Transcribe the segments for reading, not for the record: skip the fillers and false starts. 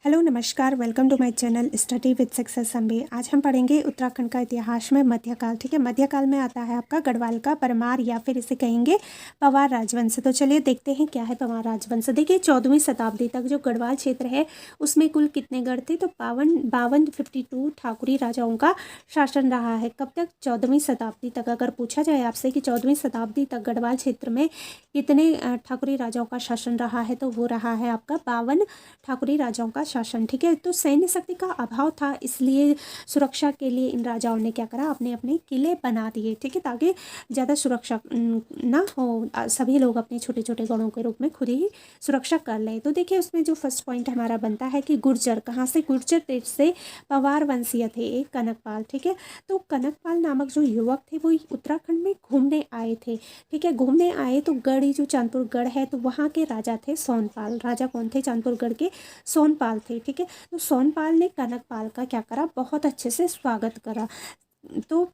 Hello नमस्कार, welcome to my channel study with success M B. आज हम पढ़ेंगे उत्तराखंड का इतिहास में मध्यकाल। ठीक है, मध्यकाल में आता है आपका गढ़वाल का परमार या फिर इसे कहेंगे पवार राजवंश। तो चलिए देखते हैं क्या है पवार राजवंश। देखिए 14वीं शताब्दी तक जो गढ़वाल क्षेत्र है उसमें कुल कितने गढ़ थे, तो 52 ठाकुरी राजाओं का शासन रहा है। कब तक? 14वीं शताब्दी तक। अगर पूछा जाए आपसे कि 14वीं शताब्दी तक गढ़वाल क्षेत्र में कितने ठाकुरी राजाओं का शासन रहा है, तो वो रहा है आपका 52 ठाकुरी राजाओं का शासन। ठीक है, तो सैन्य शक्ति का अभाव था, इसलिए सुरक्षा के लिए इन राजाओं ने क्या करा, अपने अपने किले बना दिए। ठीक है, ताकि ज़्यादा सुरक्षा ना हो, सभी लोग अपने छोटे छोटे गढ़ों के रूप में खुद ही सुरक्षा कर लें। तो देखिए उसमें जो फर्स्ट पॉइंट हमारा बनता है कि गुर्जर, कहाँ से? गुर्जर देश से पवार वंशीय थे एक कनकपाल। ठीक है, तो कनकपाल नामक जो युवक थे वो उत्तराखंड में घूमने आए थे। ठीक है, घूमने आए तो गढ़, जो चांदपुर गढ़ है, तो वहाँ के राजा थे सोनपाल। राजा कौन थे? चांदपुर गढ़ के सोनपाल थे। ठीक है, तो सोनपाल ने कनकपाल का क्या करा, बहुत अच्छे से स्वागत करा। तो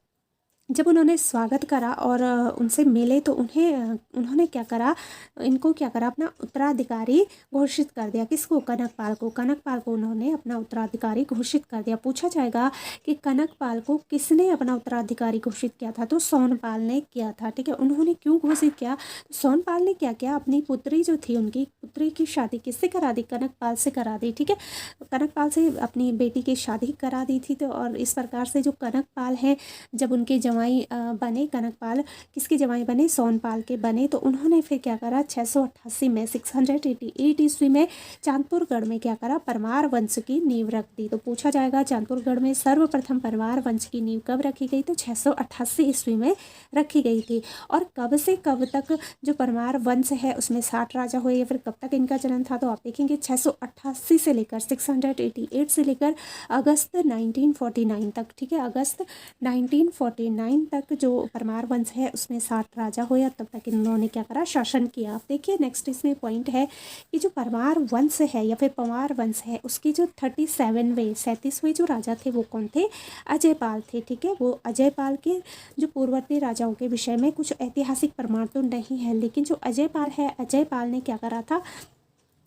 जब उन्होंने स्वागत करा और उनसे मिले तो उन्होंने क्या करा, इनको क्या करा, अपना उत्तराधिकारी घोषित कर दिया। किसको? कनकपाल को। कनकपाल को उन्होंने अपना उत्तराधिकारी घोषित कर दिया। पूछा जाएगा कि कनकपाल को किसने अपना उत्तराधिकारी घोषित किया था, तो सोनपाल ने किया था। ठीक है, उन्होंने क्यों घोषित किया? तो सोनपाल ने क्या किया, अपनी पुत्री जो थी, उनकी पुत्री की शादी किससे करा दी? कनकपाल से करा दी। ठीक है, कनकपाल से अपनी बेटी की शादी करा दी थी। तो और इस प्रकार से जो कनकपाल हैं, जब उनके जवाई बने, कनकपाल किसके जवाई बने? सोनपाल के बने। तो उन्होंने फिर क्या करा, 688 में 688 ईस्वी में चांदपुरगढ़ में क्या करा, परमार वंश की नींव रख दी। तो पूछा जाएगा चांदपुरगढ़ में सर्वप्रथम परमार वंश की नींव कब रखी गई? तो 688 ईस्वी में रखी गई थी। और कब से कब तक जो परमार वंश है उसमें 60 राजा हुए, या फिर कब तक इनका जन्म था? तो आप देखेंगे 688 से लेकर 688 से लेकर अगस्त 1949 तक। ठीक है, अगस्त 1949 तक जो परमार वंश है उसमें 60 राजा हुए, तब तक इन्होंने क्या करा, शासन किया। आप देखिए नेक्स्ट इसमें पॉइंट है कि जो परमार वंश है या फिर पवार वंश है उसके जो 37वें जो राजा थे वो कौन थे? अजयपाल थे। ठीक है, वो अजयपाल के जो पूर्ववर्ती राजाओं के विषय में कुछ ऐतिहासिक प्रमाण तो नहीं है, लेकिन जो अजयपाल है, अजयपाल ने क्या करा था,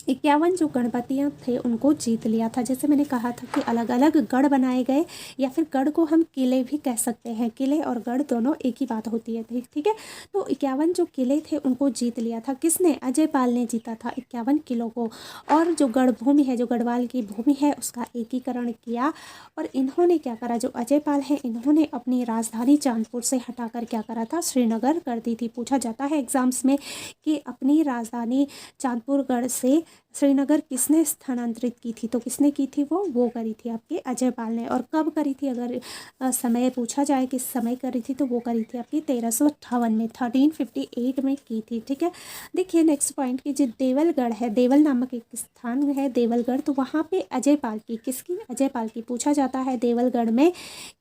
51 जो गणपतियाँ थे उनको जीत लिया था। जैसे मैंने कहा था कि अलग अलग गढ़ बनाए गए, या फिर गढ़ को हम किले भी कह सकते हैं। किले और गढ़ दोनों एक ही बात होती है। ठीक है, तो 51 जो किले थे उनको जीत लिया था। किसने? अजयपाल ने जीता था 51 किलों को। और जो गढ़ भूमि है, जो गढ़वाल की भूमि है, उसका एकीकरण किया। और इन्होंने क्या करा, जो अजयपाल है, इन्होंने अपनी राजधानी चांदपुर से हटाकर क्या करा था, श्रीनगर कर दी थी। पूछा जाता है एग्जाम्स में कि अपनी राजधानी चांदपुरगढ़ से श्रीनगर किसने स्थानांतरित की थी, तो किसने की थी? वो करी थी आपके अजयपाल ने। और कब करी थी? अगर समय पूछा जाए किस समय करी थी, तो वो करी थी आपकी 1358 में, 1358 में की थी। ठीक है, देखिए नेक्स्ट पॉइंट की जो देवलगढ़ है, देवल नामक एक स्थान है देवलगढ़, तो वहाँ पे अजयपाल की, किसकी? अजयपाल की। पूछा जाता है देवलगढ़ में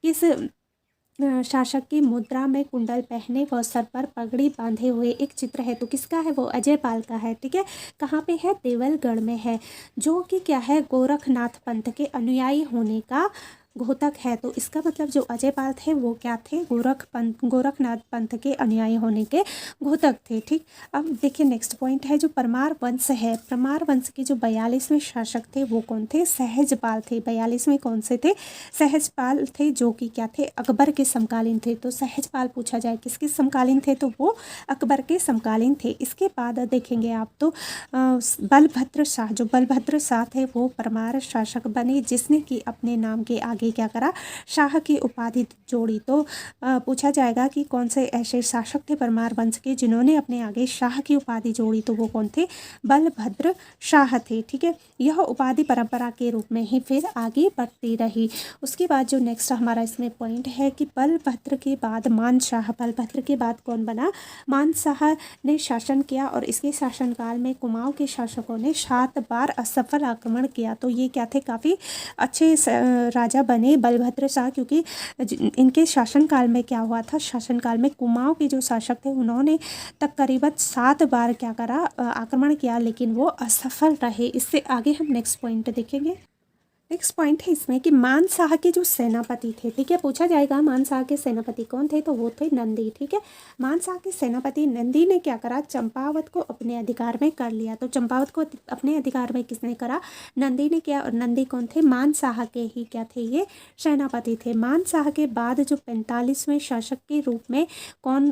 किस शासक की मुद्रा में कुंडल पहने व सर पर पगड़ी बांधे हुए एक चित्र है, तो किसका है? वो अजयपाल का है। ठीक है, कहाँ पे है? देवलगढ़ में है, जो कि क्या है, गोरखनाथ पंथ के अनुयायी होने का घोतक है। तो इसका मतलब जो अजयपाल थे वो क्या थे? गोरखनाथ पंथ के अनुयायी होने के घोतक थे। ठीक, अब देखिए नेक्स्ट पॉइंट है जो परमार वंश है। परमार वंश के जो 42वें शासक थे वो कौन थे? सहजपाल थे। 42वें कौन से थे? सहजपाल थे, जो कि क्या थे? अकबर के समकालीन थे। तो सहजपाल पूछा जाए किसके समकालीन थे, तो वो अकबर के समकालीन थे। इसके बाद देखेंगे आप तो बलभद्र शाह, जो बलभद्र शाह थे वो परमार शासक बने, जिसने कि अपने नाम के आगे क्या करा, शाह की उपाधि जोड़ी। तो पूछा जाएगा कि कौन से ऐसे शासक थे परमार वंश के जिन्होंने अपने आगे शाह की उपाधि जोड़ी, तो वो कौन थे? बलभद्र शाह थे। ठीक है, यह उपाधि परंपरा के रूप में ही फिर आगे बढ़ती रही। उसके बाद जो नेक्स्ट हमारा इसमें पॉइंट है कि बलभद्र के बाद मानशाह, बलभद्र के बाद कौन बना? मानशाह ने शासन किया, और इसके शासनकाल में कुमाऊं के शासकों ने 7 बार असफल आक्रमण किया। तो ये क्या थे? काफ़ी अच्छे राजा बने बलभद्र शाह, क्योंकि इनके शासनकाल में क्या हुआ था, शासनकाल में कुमाऊं के जो शासक थे उन्होंने तकरीबन 7 बार क्या करा, आक्रमण किया, लेकिन वो असफल रहे। इससे आगे हम नेक्स्ट पॉइंट देखेंगे। नेक्स्ट पॉइंट है इसमें कि मान शाह के जो सेनापति थे, ठीक है, पूछा जाएगा मान शाह के सेनापति कौन थे, तो वो थे नंदी, ठीक है। मान शाह के सेनापति नंदी ने क्या करा, चंपावत को अपने अधिकार में कर लिया। तो चंपावत को अपने अधिकार में किसने करा, नंदी ने किया। और नंदी कौन थे, मान शाह के ही क्या थे, ये सेनापति थे। मान शाह के बाद जो 45वें शासक के रूप में कौन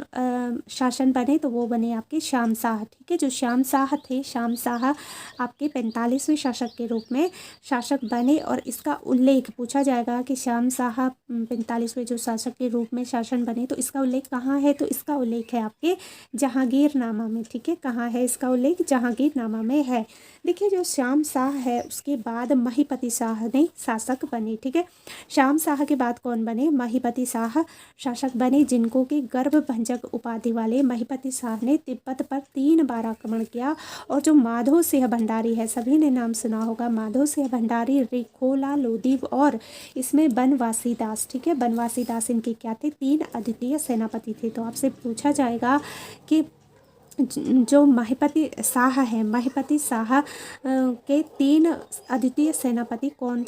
शासन बने, तो वो बने आपके श्याम शाह, ठीक है। जो श्याम शाह थे, श्याम शाह आपके 45वें शासक के रूप में शासक बने। और इसका उल्लेख पूछा जाएगा कि श्याम शाह 45वें जो शासक के रूप में शासन बने, तो इसका उल्लेख कहाँ है, तो इसका उल्लेख है आपके जहांगीरनामा में, ठीक है। कहाँ है इसका उल्लेख, जहांगीरनामा में है। देखिए जो श्याम शाह है उसके बाद महिपति शाह ने शासक बने, ठीक है। श्याम शाह के बाद कौन बने, महिपति शाह शासक बने, जिनको कि गर्भभंजक उपाधि वाले महिपति शाह ने तिब्बत पर 3 बार आक्रमण किया। और जो माधो सिंह भंडारी है, सभी ने नाम सुना होगा, माधो सिंह भंडारी, रिखोला लोधी और इसमें बनवासी दास, ठीक है। बनवासी दास इनके क्या थे, 3 अद्वितीय सेनापति थे। तो आपसे पूछा जाएगा कि जो महिपति शाह है, महिपति शाह के 3 अद्वितीय सेनापति कौन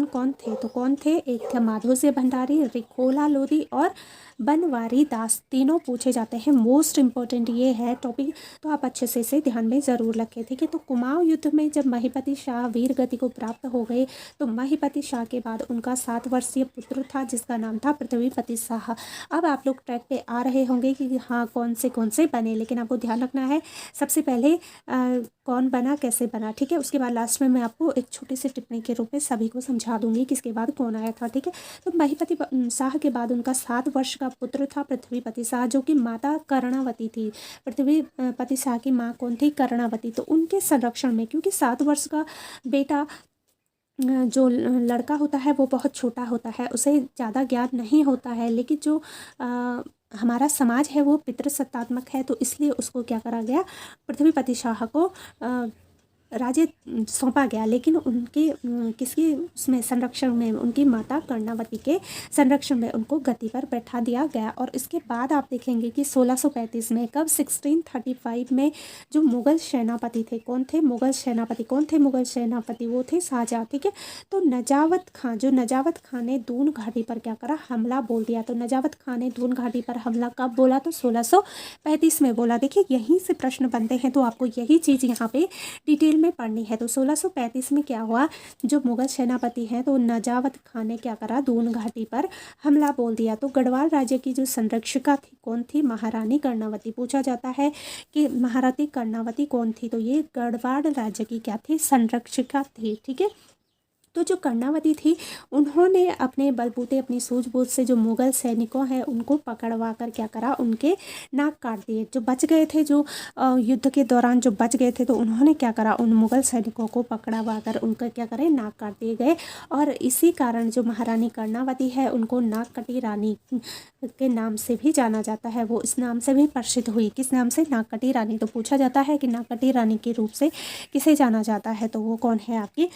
कौन थे, तो कौन थे, एक थे माधो सिंह भंडारी, रिखोला लोधी और बनवारी दास। तीनों पूछे जाते हैं। मोस्ट इंपॉर्टेंट ये है टॉपिक, तो आप अच्छे से इसे ध्यान में ज़रूर रखें, ठीक है। तो कुमाऊं युद्ध में जब महिपति शाह वीर गति को प्राप्त हो गए, तो महिपति शाह के बाद उनका 7 वर्षीय पुत्र था जिसका नाम था पृथ्वीपति शाह। अब आप लोग ट्रैक पे आ रहे होंगे कि हाँ कौन से बने, लेकिन आपको ध्यान रखना है सबसे पहले कौन बना, कैसे बना, ठीक है। उसके बाद लास्ट में मैं आपको एक छोटी सी टिप्पणी के रूप में सभी को समझा दूंगी किसके बाद कौन आया था, ठीक है। तो महिपति शाह के बाद उनका 7 वर्ष का पुत्र था पृथ्वीपति शाह, जो कि माता कर्णावती थी। पृथ्वीपति शाह की माँ कौन थी, कर्णावती। तो उनके संरक्षण में, क्योंकि 7 वर्ष का बेटा जो लड़का होता है वो बहुत छोटा होता है, उसे ज़्यादा ज्ञान नहीं होता है, लेकिन जो हमारा समाज है वो पितृसत्तात्मक है, तो इसलिए उसको क्या करा गया, पृथ्वीपति शाह को राज्य सौंपा गया। लेकिन उनके किसकी उसमें संरक्षण में, उनकी माता कर्णावती के संरक्षण में उनको गद्दी पर बैठा दिया गया। और इसके बाद आप देखेंगे कि 1635 में, कब 1635 में जो मुग़ल सेनापति थे, कौन थे, मुग़ल सेनापति कौन थे, मुग़ल सेनापति वो थे शाहजहाँ, ठीक है। तो नजावत खां ने दून घाटी पर क्या करा, हमला बोल दिया। तो नजावत खां ने दून घाटी पर हमला कब बोला, तो 1635 में बोला। देखिए यहीं से प्रश्न बनते हैं, तो आपको यही चीज़ यहाँ पे डिटेल में पढ़नी है। तो 1635 में क्या हुआ, जो मुगल सेनापति हैं तो नजावत खान ने क्या करा, दून घाटी पर हमला बोल दिया। तो गढ़वाल राज्य की जो संरक्षिका थी कौन थी, महारानी कर्णावती। पूछा जाता है कि महारानी कर्णावती कौन थी, तो ये गढ़वाल राज्य की क्या थी, संरक्षिका थी, ठीक है। तो जो कर्णावती थी उन्होंने अपने बलबूते, अपनी सूझबूझ से जो मुग़ल सैनिकों हैं उनको पकड़वा कर क्या करा, उनके नाक काट दिए। जो बच गए थे, जो युद्ध के दौरान जो बच गए थे, तो उन्होंने क्या करा, उन मुग़ल सैनिकों को पकड़वा कर उनका क्या करें, नाक काट दिए गए। और इसी कारण जो महारानी कर्णावती है उनको नाक कटी रानी के नाम से भी जाना जाता है। वो इस नाम से भी प्रसिद्ध हुई, किस नाम से, नाक कटी रानी। तो पूछा जाता है कि नाक कटी रानी के रूप से किसे जाना जाता है, तो वो कौन है, आपकी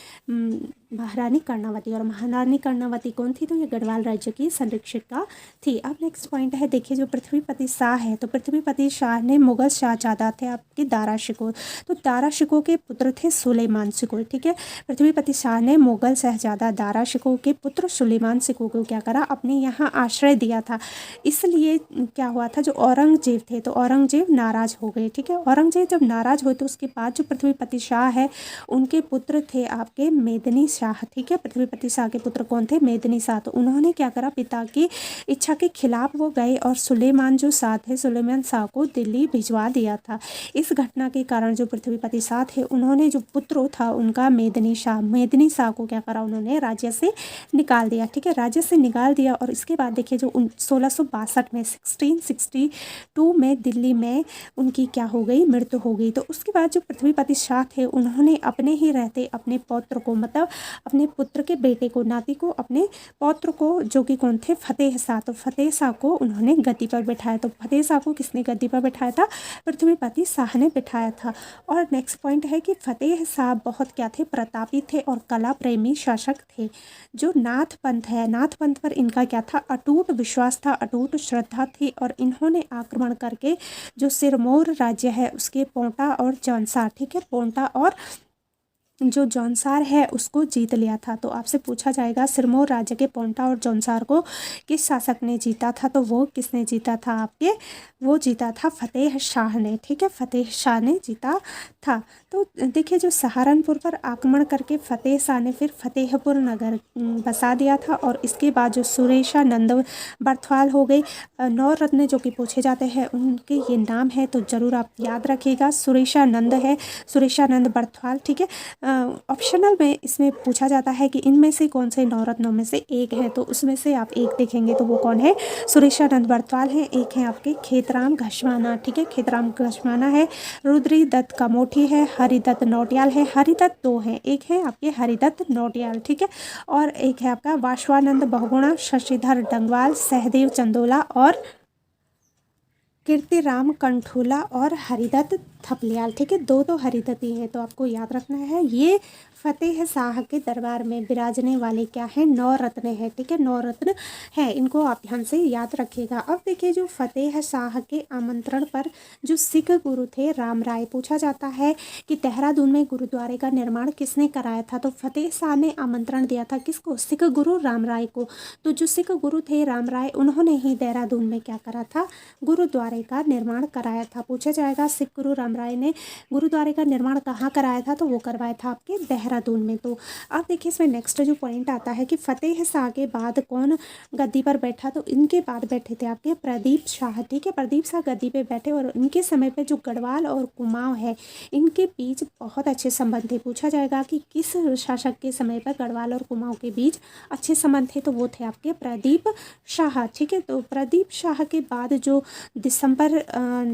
महारानी कर्णावती। और महारानी कर्णावती कौन थी, तो ये गढ़वाल राज्य की संरक्षिका थी। अब नेक्स्ट पॉइंट है, देखिए जो पृथ्वीपति शाह है, तो पृथ्वीपति शाह ने मुगल शहजादा थे आपके दारा शिकोह। तो दारा शिकोह के पुत्र थे सुलेमान शिकोह, ठीक है। पृथ्वीपति शाह ने मुगल शहजादा दारा शिकोह के पुत्र सुलेमान शिकोह को क्या करा, अपने यहाँ आश्रय दिया था। इसलिए क्या हुआ था, जो औरंगजेब थे, तो औरंगजेब नाराज हो गए, ठीक है। औरंगजेब जब नाराज हुए तो उसके बाद जो पृथ्वीपति शाह है उनके पुत्र थे आपके मेदिनी शाह, ठीक है। पृथ्वीपति शाह के पुत्र कौन थे, मेदिनी शाह। तो उन्होंने क्या करा, पिता की इच्छा के खिलाफ वो गए और सुलेमान जो शाह थे, सुलेमान शाह को दिल्ली भिजवा दिया था। इस घटना के कारण जो पृथ्वीपति शाह थे उन्होंने जो पुत्र था उनका मेदिनी शाह को क्या करा, उन्होंने राज्य से निकाल दिया, ठीक है, राज्य से निकाल दिया। और इसके बाद देखिए जो 1662 में 1662 में दिल्ली में उनकी क्या हो गई, मृत्यु हो गई। तो उसके बाद जो पृथ्वीपति शाह थे उन्होंने अपने ही रहते अपने पौत्र को, मतलब अपने पुत्र के बेटे को, नाती को, अपने पौत्र को, जो कि कौन थे, फतेह शाह। तो फतेह शाह को उन्होंने गद्दी पर बैठाया। तो फतेह शाह को किसने गद्दी पर बैठाया था, पृथ्वीपति शाह ने बैठाया था। और नेक्स्ट पॉइंट है कि फतेह शाह बहुत क्या थे, प्रतापी थे और कला प्रेमी शासक थे। जो नाथ पंथ है, नाथ पंथ पर इनका क्या था, अटूट विश्वास था, अटूट श्रद्धा थी। और इन्होंने आक्रमण करके जो सिरमौर राज्य है उसके पोंटा और जौनसा, ठीक है, पोंटा और जो जौनसार है उसको जीत लिया था। तो आपसे पूछा जाएगा सिरमौर राज्य के पोंटा और जौनसार को किस शासक ने जीता था, तो वो किसने जीता था आपके, वो जीता था फतेह शाह ने। ठीक है, फतेह शाह ने जीता था। तो देखिए जो सहारनपुर पर आक्रमण करके फतेह शाह ने फिर फतेहपुर नगर बसा दिया था, और इसके बाद जो सुरेशानंद बर्थवाल हो गई। नौ रत्न जो कि पूछे जाते हैं उनके ये नाम है, तो ज़रूर आप याद रखिएगा। सुरेशानंद है, सुरेशानंद बर्थवाल। ठीक है, ऑप्शनल में इसमें पूछा जाता है कि इनमें से कौन से नौ रत्नों में से एक है, तो उसमें से आप एक देखेंगे तो वो कौन है, सुरेशानंद बर्थवाल है। एक है आपके खेतराम घसवाना। ठीक है, खेतराम घसवाना है। रुद्री दत्त कमोठी है, हरिदत्त नौटियाल है। हरिदत्त दो हैं, एक है आपके हरिदत्त नौटियाल। ठीक है, और एक है आपका वासवानंद बहुगुणा, शशिधर डंगवाल, सहदेव चंदोला और कीर्तिराम कंठूला और हरिदत्त थपलियाल। ठीक है, दो तो हरिदत्ती हैं, तो आपको याद रखना है ये फतेह शाह के दरबार में विराजने वाले क्या हैं, नौ रत्न हैं। ठीक है, नौ रत्न हैं, इनको आप ध्यान से याद रखिएगा। अब देखिए जो फतेह शाह के आमंत्रण पर जो सिख गुरु थे राम राय, पूछा जाता है कि देहरादून में गुरुद्वारे का निर्माण किसने कराया था, तो फतेह शाह ने आमंत्रण दिया था किसको, सिख गुरु राम राय को। तो जो सिख गुरु थे राम राय, उन्होंने ही देहरादून में क्या करा था, गुरुद्वारे का निर्माण कराया था। पूछा जाएगा सिख गुरु राम राय ने गुरुद्वारे का निर्माण कहाँ कराया था, तो वो करवाया था आपके देहरादून में। तो अब देखिए इसमें नेक्स्ट जो पॉइंट आता है कि फतेह शाह के बाद कौन गद्दी पर बैठा, तो इनके बाद बैठे थे आपके प्रदीप शाह। ठीक है, प्रदीप शाह गद्दी पे बैठे, और इनके समय पे जो गढ़वाल और कुमाऊं है इनके बीच बहुत अच्छे संबंध थे। पूछा जाएगा कि किस शासक के समय पर गढ़वाल और कुमाऊं के बीच अच्छे संबंध थे, तो वो थे आपके प्रदीप शाह। ठीक है, तो प्रदीप शाह के बाद जो दिसंबर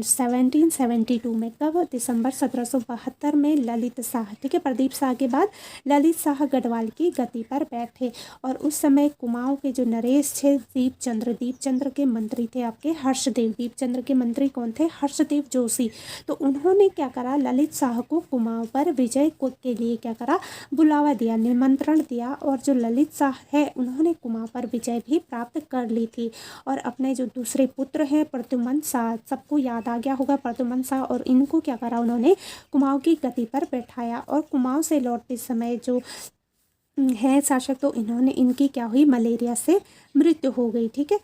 1772 में, कब, दिसंबर 1772 में ललित शाह। ठीक है, प्रदीप शाह के बाद ललित शाह गढ़वाल की गद्दी पर बैठे, और उस समय कुमाऊं के जो नरेश थे दीपचंद्र के मंत्री थे आपके हर्षदेव। दीपचंद्र के मंत्री कौन थे, हर्षदेव जोशी। तो उन्होंने क्या करा, ललित शाह को कुमाऊं पर विजय के लिए क्या करा, बुलावा दिया, निमंत्रण दिया, और जो ललित शाह है उन्होंने कुमाऊं पर विजय भी प्राप्त कर ली थी। और अपने जो दूसरे पुत्र हैं प्रद्युमन शाह, सबको याद आ गया होगा प्रद्युमन शाह, और इनको क्या करा, उन्होंने कुमाऊं की गद्दी पर बैठाया। और कुमाऊं से लौटते समय जो है शासक, तो इन्होंने इनकी क्या हुई, मलेरिया से मृत्यु हो गई। ठीक है,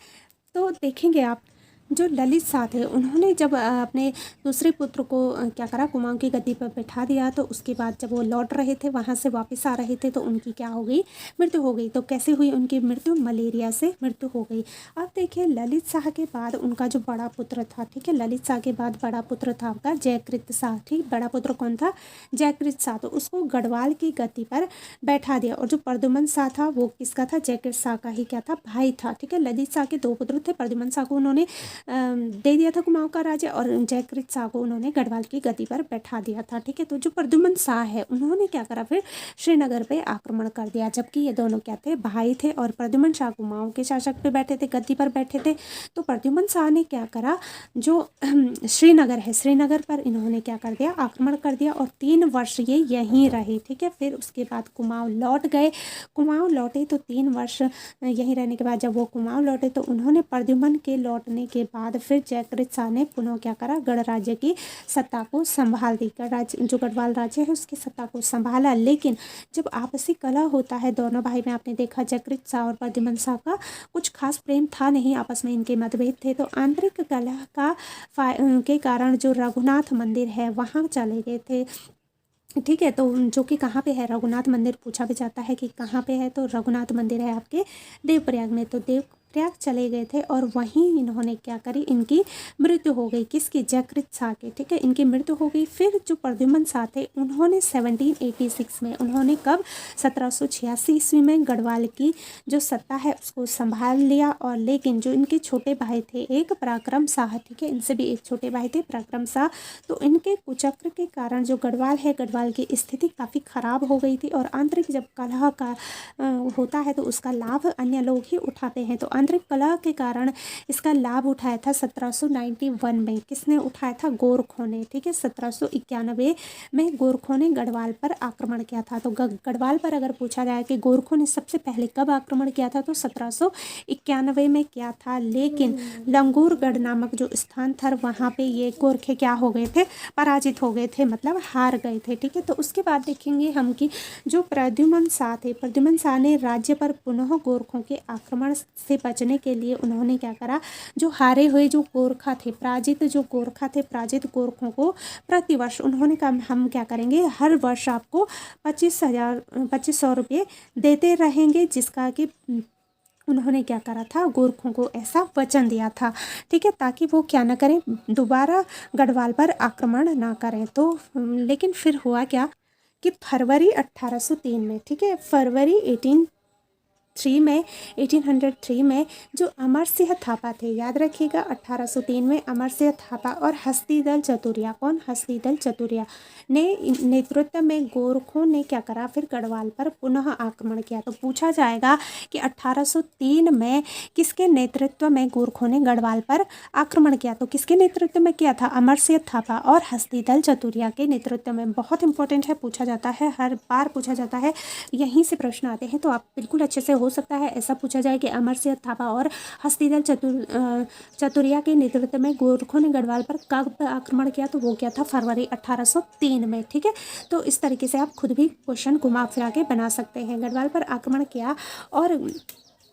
तो देखेंगे आप जो ललित शाह थे उन्होंने जब अपने दूसरे पुत्र को क्या करा, कुमाऊं की गद्दी पर बैठा दिया, तो उसके बाद जब वो लौट रहे थे वहाँ से वापस आ रहे थे तो उनकी क्या हो गई, मृत्यु हो गई। तो कैसे हुई उनकी मृत्यु, मलेरिया से मृत्यु हो गई। अब देखिए ललित शाह के बाद उनका जो बड़ा पुत्र था, ठीक है, ललित शाह के बाद बड़ा पुत्र था उनका जयकृत शाह। ठीक, बड़ा पुत्र कौन था, जयकृत शाह। तो उसको गढ़वाल की गद्दी पर बैठा दिया, और जो प्रद्युमन शाह था वो किसका था, जयकृत शाह का ही क्या था, भाई था। ठीक है, ललित शाह के दो पुत्र थे, प्रद्युमन शाह को उन्होंने दे दिया था कुमाऊं का राज्य, और जयकृत शाह को उन्होंने गढ़वाल की गद्दी पर बैठा दिया था। ठीक है, तो जो प्रद्युमन शाह है उन्होंने क्या करा, फिर श्रीनगर पे आक्रमण कर दिया, जबकि ये दोनों क्या थे, भाई थे, और प्रद्युमन शाह कुमाऊं के शासक पे बैठे थे, गद्दी पर बैठे थे। तो प्रद्युमन शाह ने क्या करा, जो श्रीनगर है, श्रीनगर पर इन्होंने क्या कर दिया, आक्रमण कर दिया, और 3 वर्ष ये यहीं रहे। ठीक है, फिर उसके बाद कुमाऊं लौट गए। कुमाऊं लौटे तो 3 वर्ष यहीं रहने के बाद जब वो कुमाऊं लौटे तो उन्होंने प्रद्युमन के लौटने के बाद फिर जयकृत शाह ने पुनः क्या करा, गढ़ राज्य की सत्ता को संभाल दी। गढ़ राज्य जो गढ़वाल राज्य है उसकी सत्ता को संभाला। लेकिन जब आपसी कलह होता है दोनों भाई में, आपने देखा जयकृत शाह और प्रद्युमन शाह का कुछ खास प्रेम था नहीं, आपस में इनके मतभेद थे। तो आंतरिक कलह का के कारण जो रघुनाथ मंदिर है वहाँ चले गए थे। ठीक है, तो जो कि कहाँ पे है, रघुनाथ मंदिर पूछा भी जाता है कि कहाँ पे है, तो रघुनाथ मंदिर है आपके देवप्रयाग में। तो देवप्रयाग चले गए थे, और वहीं इन्होंने क्या करी, इनकी मृत्यु हो गई, किसकी, जयकृत शाह के। ठीक है, इनकी मृत्यु हो गई। फिर जो प्रद्युमन शाह थे उन्होंने 1786 में, उन्होंने कब, 1786 ईस्वी में गढ़वाल की जो सत्ता है उसको संभाल लिया। और लेकिन जो इनके छोटे भाई थे, एक पराक्रम शाह, ठीक है, इनसे भी एक छोटे भाई थे पराक्रम शाह, तो इनके कुचक्र के कारण जो गढ़वाल है, गढ़वाल की स्थिति काफ़ी खराब हो गई थी। और आंतरिक जब कलह का होता है तो उसका लाभ अन्य लोग ही उठाते हैं। तो आंतरिक कलह के कारण इसका लाभ उठाया था 1791 में। किसने उठाया था? गोरखों ने। ठीक है, 1791 में गोरखों ने गढ़वाल पर आक्रमण किया था। तो गढ़वाल पर अगर पूछा जाए कि गोरखों ने सबसे पहले कब आक्रमण किया था, तो 1791 में किया था। लेकिन लंगूरगढ़ नामक जो स्थान था वहाँ पे ये गोरखे क्या हो गए थे? पराजित हो गए थे, मतलब हार गए थे। ठीक है, तो उसके बाद देखेंगे हम कि जो प्रद्युम्न शाह थे, प्रद्युम्न शाह ने राज्य पर पुनः गोरखों के आक्रमण से बचने के लिए उन्होंने क्या करा? जो हारे हुए जो गोरखा थे, पराजित जो गोरखा थे, पराजित गोरखों को प्रतिवर्ष उन्होंने कहा हम क्या करेंगे, हर वर्ष आपको 2500 रुपये देते रहेंगे, जिसका कि उन्होंने क्या करा था? गोरखों को ऐसा वचन दिया था। ठीक है, ताकि वो क्या ना करें, दोबारा गढ़वाल पर आक्रमण ना करें। तो लेकिन फिर हुआ क्या कि फरवरी 1803 में, ठीक है, फरवरी 1803 में जो अमर सिंह थापा थे, याद रखिएगा 1803 में अमर सिंह थापा और हस्तीदल चतुरिया, कौन? हस्तीदल चतुरिया ने नेतृत्व में गोरखों ने क्या करा? फिर गढ़वाल पर पुनः आक्रमण किया। तो पूछा जाएगा कि 1803 में किसके नेतृत्व में गोरखों ने गढ़वाल पर आक्रमण किया? तो किसके नेतृत्व में किया था? अमर सिंह थापा और हस्तीदल चतुरिया के नेतृत्व में। बहुत इंपॉर्टेंट है, पूछा जाता है, हर बार पूछा जाता है, यहीं से प्रश्न आते हैं। तो आप बिल्कुल अच्छे से, हो सकता है ऐसा पूछा जाए कि अमर सिंह थापा और हस्तीदल चतुरिया के नेतृत्व में गोरखों ने गढ़वाल पर कब आक्रमण किया? तो वो क्या था? फरवरी 1803 में। ठीक है, तो इस तरीके से आप खुद भी क्वेश्चन घुमा फिरा के बना सकते हैं। गढ़वाल पर आक्रमण किया और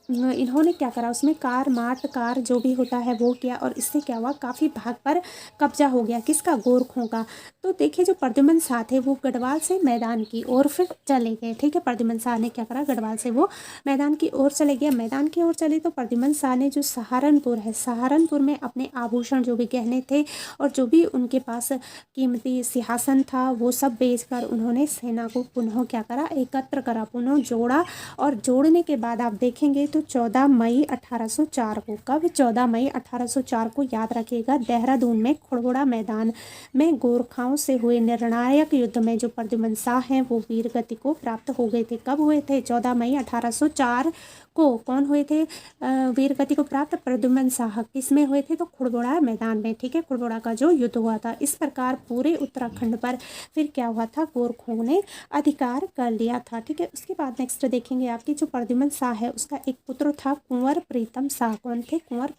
इन्होंने क्या करा? उसमें कार माट कार जो भी होता है वो किया, और इससे क्या हुआ? काफ़ी भाग पर कब्जा हो गया। किसका? गोरखों का। तो देखिए जो प्रद्युम्न शाह थे वो गढ़वाल से मैदान की ओर फिर चले गए। ठीक है, प्रद्युम्न शाह ने क्या करा? गढ़वाल से वो मैदान की ओर चले गए। मैदान की ओर चले तो प्रद्युम्न शाह ने जो सहारनपुर है, सहारनपुर में अपने आभूषण जो भी गहने थे और जो भी उनके पास कीमती सिंहासन था वो सब बेचकर उन्होंने सेना को पुनः क्या करा? एकत्र करा, पुनः जोड़ा। और जोड़ने के बाद आप देखेंगे तो 14 मई 1804 को, कब? 14 मई 1804 को, याद रखिएगा, देहरादून में खुड़बुड़ा मैदान में गोरखाओं से हुए निर्णायक युद्ध में जो प्रद्युम्न शाह हैं वो वीर गति को प्राप्त हो गए थे। कब हुए थे? 14 मई 1804 को। कौन हुए थे वीर गति को प्राप्त? प्रद्युम्न शाह। किस में हुए थे? तो खुड़बुड़ा मैदान में। ठीक है, खुड़बुड़ा का जो युद्ध हुआ था। इस प्रकार पूरे उत्तराखंड पर फिर क्या हुआ था? गोरखों ने अधिकार कर लिया था। ठीक है, उसके बाद नेक्स्ट देखेंगे आपकी जो प्रद्युम्न शाह है उसका एक पुत्र था कुंवर प्रीतम शाह। कौन थे? कुंवर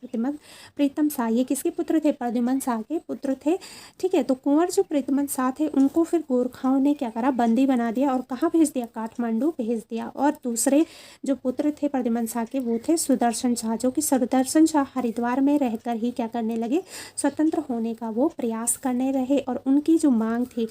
प्रीतम शाह। ये किसके पुत्र थे? प्रद्युम्न शाह के पुत्र थे। ठीक है, तो कुंवर जो प्रीतम शाह थे उनको फिर गोरखाओं ने क्या करा? बंदी बना दिया और कहाँ भेज दिया? काठमांडू भेज दिया। और दूसरे जो पुत्र थे प्रद्युम्न शाह के वो थे सुदर्शन शाह, जो कि सुदर्शन शाह हरिद्वार में रहकर ही क्या करने लगे? स्वतंत्र होने का वो प्रयास करने रहे। और उनकी जो मांग थी,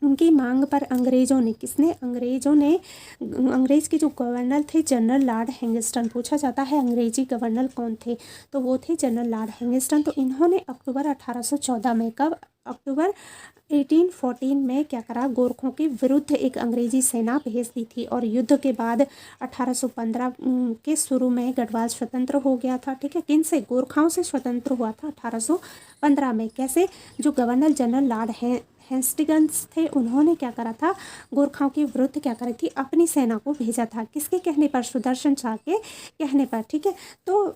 उनकी मांग पर अंग्रेज़ों ने, किसने? अंग्रेज़ों ने, अंग्रेज़ के जो गवर्नर थे जनरल लॉर्ड हैंगस्टन, पूछा जाता है अंग्रेजी गवर्नर कौन थे? तो वो थे जनरल लॉर्ड हैंगस्टन। तो इन्होंने अक्टूबर 1814 में, कब? अक्टूबर 1814 में क्या करा? गोरखों के विरुद्ध एक अंग्रेजी सेना भेज दी थी। और युद्ध के बाद 1815 के शुरू में गढ़वाल स्वतंत्र हो गया था। ठीक है, किन से? गोरखाओं से स्वतंत्र हुआ था 1815 में। कैसे? जो गवर्नर जनरल लॉर्ड हेस्टिंग्स थे उन्होंने क्या करा था? गोरखाओं के विरुद्ध क्या करी थी? अपनी सेना को भेजा था। किसके कहने पर? सुदर्शन शाह के कहने पर। ठीक है, तो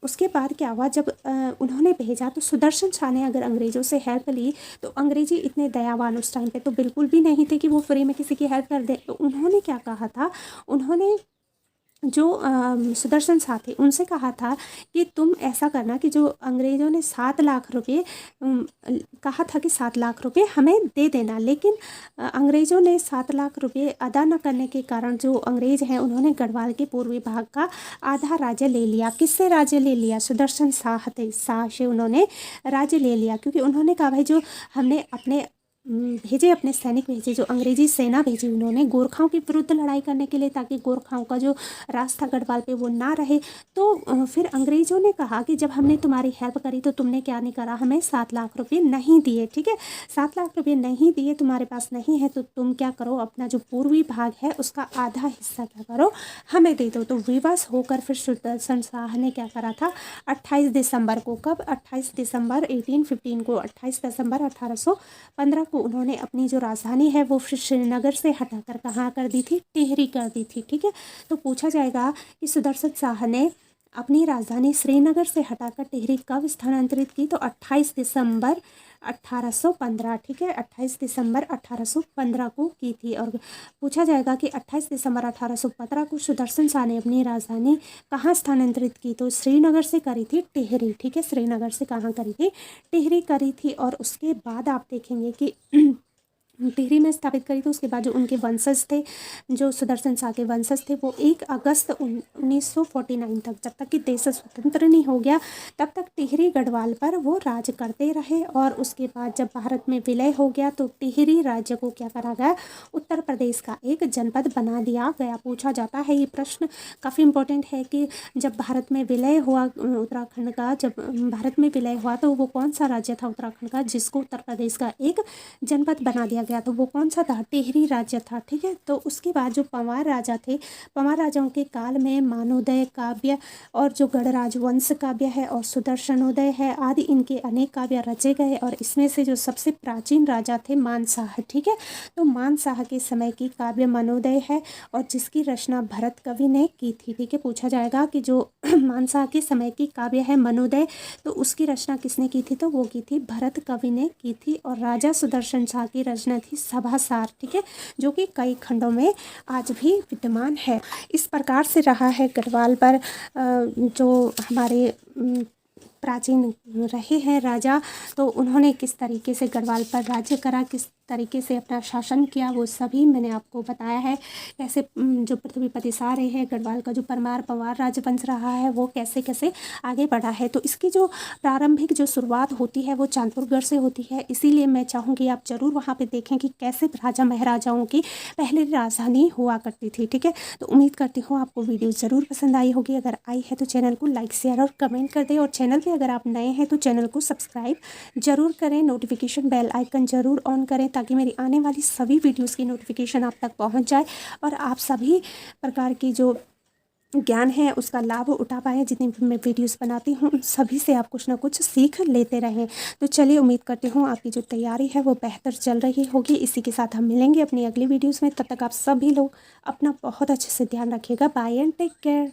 उसके बाद क्या हुआ? जब उन्होंने भेजा तो सुदर्शन शाह ने अगर अंग्रेज़ों से हेल्प ली तो अंग्रेजी इतने दयावान उस टाइम पे तो बिल्कुल भी नहीं थे कि वो फ्री में किसी की हेल्प कर दे। तो उन्होंने क्या कहा था? उन्होंने जो सुदर्शन शाह थे उनसे कहा था कि तुम ऐसा करना कि जो अंग्रेज़ों ने 7 लाख रुपये कहा था कि 7 लाख रुपये हमें दे देना, लेकिन अंग्रेज़ों ने 7 लाख रुपये अदा न करने के कारण जो अंग्रेज़ हैं उन्होंने गढ़वाल के पूर्वी भाग का आधा राज्य ले लिया। किससे राज्य ले लिया? सुदर्शन शाह से उन्होंने राज्य ले लिया, क्योंकि उन्होंने कहा भाई जो हमने अपने भेजे, अपने सैनिक भेजे, जो अंग्रेजी सेना भेजी उन्होंने गोरखाओं के विरुद्ध लड़ाई करने के लिए, ताकि गोरखाओं का जो राज था गढ़वाल पे वो ना रहे। तो फिर अंग्रेज़ों ने कहा कि जब हमने तुम्हारी हेल्प करी तो तुमने क्या नहीं करा? हमें 7 लाख रुपये नहीं दिए। ठीक है, 7 लाख रुपये नहीं दिए, तुम्हारे पास नहीं है, तो तुम क्या करो? अपना जो पूर्वी भाग है उसका आधा हिस्सा क्या करो? हमें दे दो। तो विवश होकर फिर सुदर्शन शाह ने क्या करा था? 28 दिसंबर को, कब? 28 दिसंबर 1815 को, 28 दिसंबर 1815 को उन्होंने अपनी जो राजधानी है वो फिर श्रीनगर से हटाकर कहाँ कर दी थी? टिहरी कर दी थी। ठीक है, तो पूछा जाएगा कि सुदर्शन शाह ने अपनी राजधानी श्रीनगर से हटाकर टिहरी कब स्थानांतरित की? तो 28 दिसंबर 1815, ठीक है, 28 दिसंबर 1815 को की थी। और पूछा जाएगा कि 28 दिसंबर 1815 को सुदर्शन शाह ने अपनी राजधानी कहाँ स्थानांतरित की? तो श्रीनगर से करी थी टिहरी, ठीक है, श्रीनगर से कहाँ करी थी? टिहरी करी थी। और उसके बाद आप देखेंगे कि टिहरी में स्थापित करी थी। उसके बाद जो उनके वंशज थे, जो सुदर्शन शाह के वंशज थे, वो 1 अगस्त 1949 तक, जब तक कि देश स्वतंत्र नहीं हो गया, तब तक टिहरी गढ़वाल पर वो राज करते रहे। और उसके बाद जब भारत में विलय हो गया तो टिहरी राज्य को क्या करा गया? उत्तर प्रदेश का एक जनपद बना दिया गया। पूछा जाता है ये प्रश्न, काफ़ी इंपॉर्टेंट है कि जब भारत में विलय हुआ उत्तराखंड का, जब भारत में विलय हुआ तो वो कौन सा राज्य था उत्तराखंड का जिसको उत्तर प्रदेश का एक जनपद बना दिया गया? तो वो कौन सा था? टिहरी राज्य था, ठीक है। तो उसके बाद जो पंवार राजा थे, पंवार राजाओं के काल में मानोदय काव्य और जो गणराज वंश काव्य है और सुदर्शनोदय है आदि इनके अनेक काव्य रचे गए। और इसमें से जो सबसे प्राचीन राजा थे मानशाह, ठीक है, तो मानशाह के समय की काव्य मनोदय है और जिसकी रचना भरत कवि ने की थी, ठीक है। पूछा जाएगा कि जो मानशाह के समय की काव्य है मनोदय, तो उसकी रचना किसने की थी? तो वो की थी भरत कवि ने की थी। और राजा सुदर्शन शाह की रचना थी सभासार, ठीक है, जो कि कई खंडों में आज भी विद्यमान है। इस प्रकार से रहा है गढ़वाल पर जो हमारे प्राचीन रहे हैं राजा, तो उन्होंने किस तरीके से गढ़वाल पर राज्य करा, किस तरीके से अपना शासन किया, वो सभी मैंने आपको बताया है। कैसे जो पृथ्वीपति शाह रहे हैं, गढ़वाल का जो परमार पंवार राजवंश रहा है, वो कैसे कैसे आगे बढ़ा है। तो इसकी जो प्रारंभिक जो शुरुआत होती है वो चांदपुरगढ़ से होती है। इसीलिए मैं चाहूँगी आप ज़रूर वहाँ पे देखें कि कैसे राजा महाराजाओं की पहले राजधानी हुआ करती थी, ठीक है। तो उम्मीद करती हूँ आपको वीडियो ज़रूर पसंद आई होगी। अगर आई है तो चैनल को लाइक शेयर और कमेंट कर दें। और चैनल पर अगर आप नए हैं तो चैनल को सब्सक्राइब जरूर करें, नोटिफिकेशन बेल आइकन ज़रूर ऑन करें ताकि मेरी आने वाली सभी वीडियोस की नोटिफिकेशन आप तक पहुंच जाए और आप सभी प्रकार की जो ज्ञान है उसका लाभ उठा पाएँ। जितनी भी मैं वीडियोस बनाती हूँ उन सभी से आप कुछ ना कुछ सीख लेते रहें। तो चलिए, उम्मीद करती हूँ आपकी जो तैयारी है वो बेहतर चल रही होगी। इसी के साथ हम मिलेंगे अपनी अगली वीडियोस में। तब तक आप सभी लोग अपना बहुत अच्छे से ध्यान रखिएगा। Bye and take care.